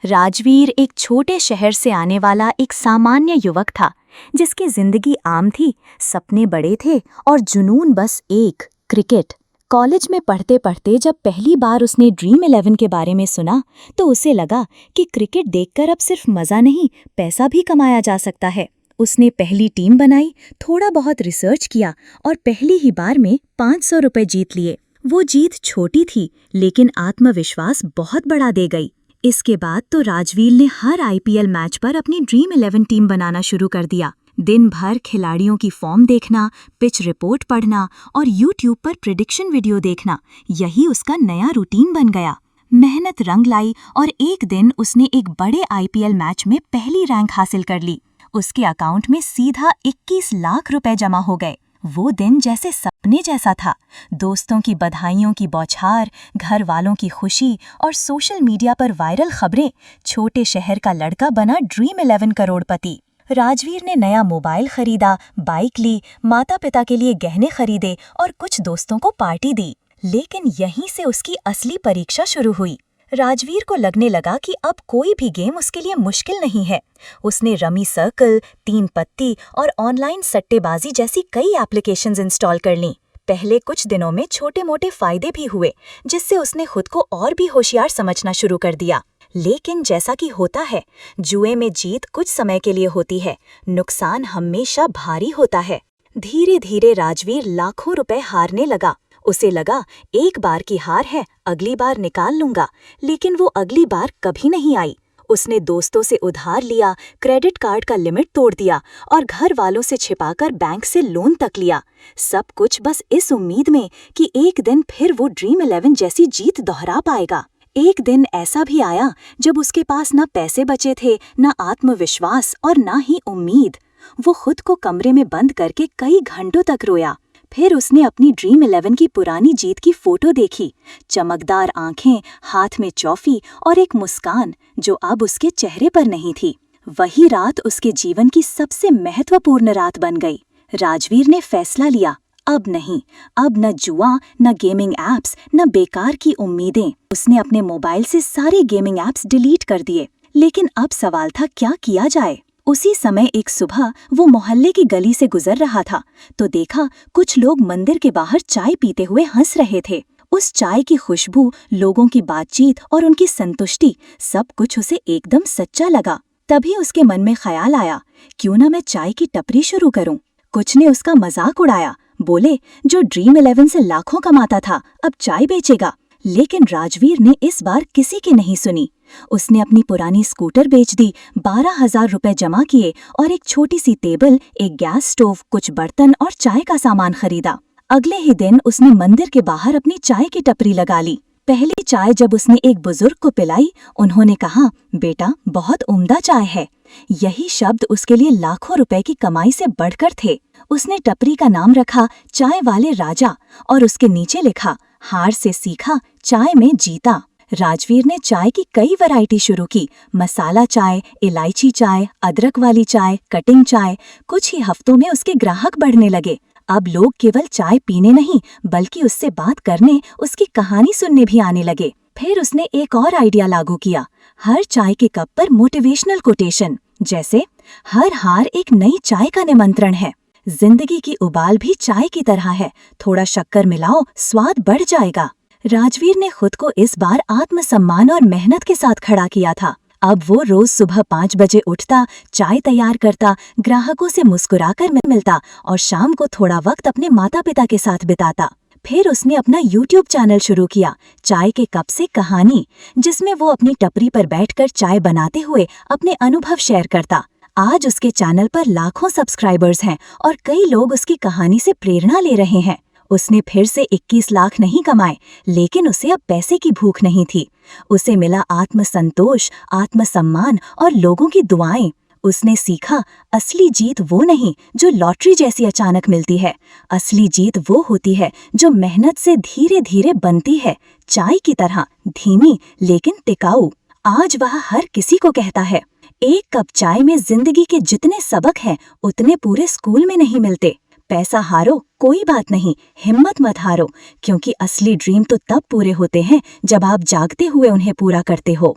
राजवीर एक छोटे शहर से आने वाला एक सामान्य युवक था, जिसकी जिंदगी आम थी, सपने बड़े थे और जुनून बस एक, क्रिकेट। कॉलेज में पढ़ते पढ़ते जब पहली बार उसने ड्रीम 11 के बारे में सुना, तो उसे लगा कि क्रिकेट देखकर अब सिर्फ मजा नहीं, पैसा भी कमाया जा सकता है। उसने पहली टीम बनाई, थोड़ा बहुत रिसर्च किया और पहली ही बार में 500 रुपए जीत लिए। वो जीत छोटी थी, लेकिन आत्मविश्वास बहुत बढ़ा दे गई। इसके बाद तो राजवीर ने हर आईपीएल मैच पर अपनी ड्रीम 11 टीम बनाना शुरू कर दिया। दिन भर खिलाड़ियों की फॉर्म देखना, पिच रिपोर्ट पढ़ना और यूट्यूब पर प्रेडिक्शन वीडियो देखना, यही उसका नया रूटीन बन गया। मेहनत रंग लाई और एक दिन उसने एक बड़े आईपीएल मैच में पहली रैंक हासिल कर ली। उसके अकाउंट में सीधा 21 लाख रुपए जमा हो गए। वो दिन जैसे सपने जैसा था। दोस्तों की बधाइयों की बौछार, घर वालों की खुशी और सोशल मीडिया पर वायरल खबरें। छोटे शहर का लड़का बना ड्रीम 11 करोड़पति। राजवीर ने नया मोबाइल खरीदा, बाइक ली, माता पिता के लिए गहने खरीदे और कुछ दोस्तों को पार्टी दी। लेकिन यहीं से उसकी असली परीक्षा शुरू हुई। राजवीर को लगने लगा कि अब कोई भी गेम उसके लिए मुश्किल नहीं है। उसने रमी सर्कल, 3 पत्ती और ऑनलाइन सट्टेबाजी जैसी कई एप्लीकेशंस इंस्टॉल कर लीं। पहले कुछ दिनों में छोटे मोटे फायदे भी हुए, जिससे उसने खुद को और भी होशियार समझना शुरू कर दिया। लेकिन जैसा कि होता है, जुए में जीत कुछ समय के लिए होती है, नुकसान हमेशा भारी होता है। धीरे धीरे राजवीर लाखों रुपए हारने लगा। उसे लगा एक बार की हार है, अगली बार निकाल लूंगा, लेकिन वो अगली बार कभी नहीं आई। उसने दोस्तों से उधार लिया, क्रेडिट कार्ड का लिमिट तोड़ दिया और घर वालों से छिपाकर बैंक से लोन तक लिया। सब कुछ बस इस उम्मीद में कि एक दिन फिर वो ड्रीम 11 जैसी जीत दोहरा पाएगा। एक दिन ऐसा भी आया जब उसके पास न पैसे बचे थे, न आत्मविश्वास और न ही उम्मीद। वो खुद को कमरे में बंद करके कई घंटों तक रोया। फिर उसने अपनी ड्रीम 11 की पुरानी जीत की फोटो देखी। चमकदार आंखें, हाथ में ट्रॉफी और एक मुस्कान जो अब उसके चेहरे पर नहीं थी। वही रात उसके जीवन की सबसे महत्वपूर्ण रात बन गई। राजवीर ने फैसला लिया, अब नहीं, अब न जुआ, न गेमिंग एप्स, न बेकार की उम्मीदें। उसने अपने मोबाइल से सारे गेमिंग एप्स डिलीट कर दिए। लेकिन अब सवाल था, क्या किया जाए? उसी समय एक सुबह वो मोहल्ले की गली से गुजर रहा था, तो देखा कुछ लोग मंदिर के बाहर चाय पीते हुए हंस रहे थे। उस चाय की खुशबू, लोगों की बातचीत और उनकी संतुष्टि, सब कुछ उसे एकदम सच्चा लगा। तभी उसके मन में ख्याल आया, क्यों ना मैं चाय की टपरी शुरू करूं। कुछ ने उसका मजाक उड़ाया, बोले जो ड्रीम 11 से लाखों कमाता था, अब चाय बेचेगा। लेकिन राजवीर ने इस बार किसी की नहीं सुनी। उसने अपनी पुरानी स्कूटर बेच दी, 12,000 रुपए जमा किए और एक छोटी सी टेबल, एक गैस स्टोव, कुछ बर्तन और चाय का सामान खरीदा। अगले ही दिन उसने मंदिर के बाहर अपनी चाय की टपरी लगा ली। पहली चाय जब उसने एक बुजुर्ग को पिलाई, उन्होंने कहा, बेटा बहुत उम्दा चाय है। यही शब्द उसके लिए लाखों रुपए की कमाई से बढ़कर थे। उसने टपरी का नाम रखा चाय वाले राजा और उसके नीचे लिखा, हार से सीखा, चाय में जीता। राजवीर ने चाय की कई वैरायटी शुरू की, मसाला चाय, इलायची चाय, अदरक वाली चाय, कटिंग चाय। कुछ ही हफ्तों में उसके ग्राहक बढ़ने लगे। अब लोग केवल चाय पीने नहीं, बल्कि उससे बात करने, उसकी कहानी सुनने भी आने लगे। फिर उसने एक और आइडिया लागू किया, हर चाय के कप पर मोटिवेशनल कोटेशन, जैसे हर हार एक नई चाय का निमंत्रण है, जिंदगी की उबाल भी चाय की तरह है, थोड़ा शक्कर मिलाओ, स्वाद बढ़ जाएगा। राजवीर ने खुद को इस बार आत्मसम्मान और मेहनत के साथ खड़ा किया था। अब वो रोज सुबह 5 बजे उठता, चाय तैयार करता, ग्राहकों से मुस्कुराकर मिलता और शाम को थोड़ा वक्त अपने माता पिता के साथ बिताता। फिर उसने अपना यूट्यूब चैनल शुरू किया, चाय के कप से कहानी, जिसमें वो अपनी टपरी पर बैठकर चाय बनाते हुए अपने अनुभव शेयर करता। आज उसके चैनल पर लाखों सब्सक्राइबर्स हैं और कई लोग उसकी कहानी से प्रेरणा ले रहे हैं। उसने फिर से 21 लाख नहीं कमाए, लेकिन उसे अब पैसे की भूख नहीं थी। उसे मिला आत्मसंतोष, आत्मसम्मान और लोगों की दुआएं। उसने सीखा, असली जीत वो नहीं जो लॉटरी जैसी अचानक मिलती है। असली जीत वो होती है जो मेहनत से धीरे धीरे बनती है, चाय की तरह, धीमी लेकिन टिकाऊ। आज वह हर किसी को कहता है, एक कप चाय में जिंदगी के जितने सबक हैं, उतने पूरे स्कूल में नहीं मिलते। पैसा हारो कोई बात नहीं, हिम्मत मत हारो, क्योंकि असली ड्रीम तो तब पूरे होते हैं जब आप जागते हुए उन्हें पूरा करते हो।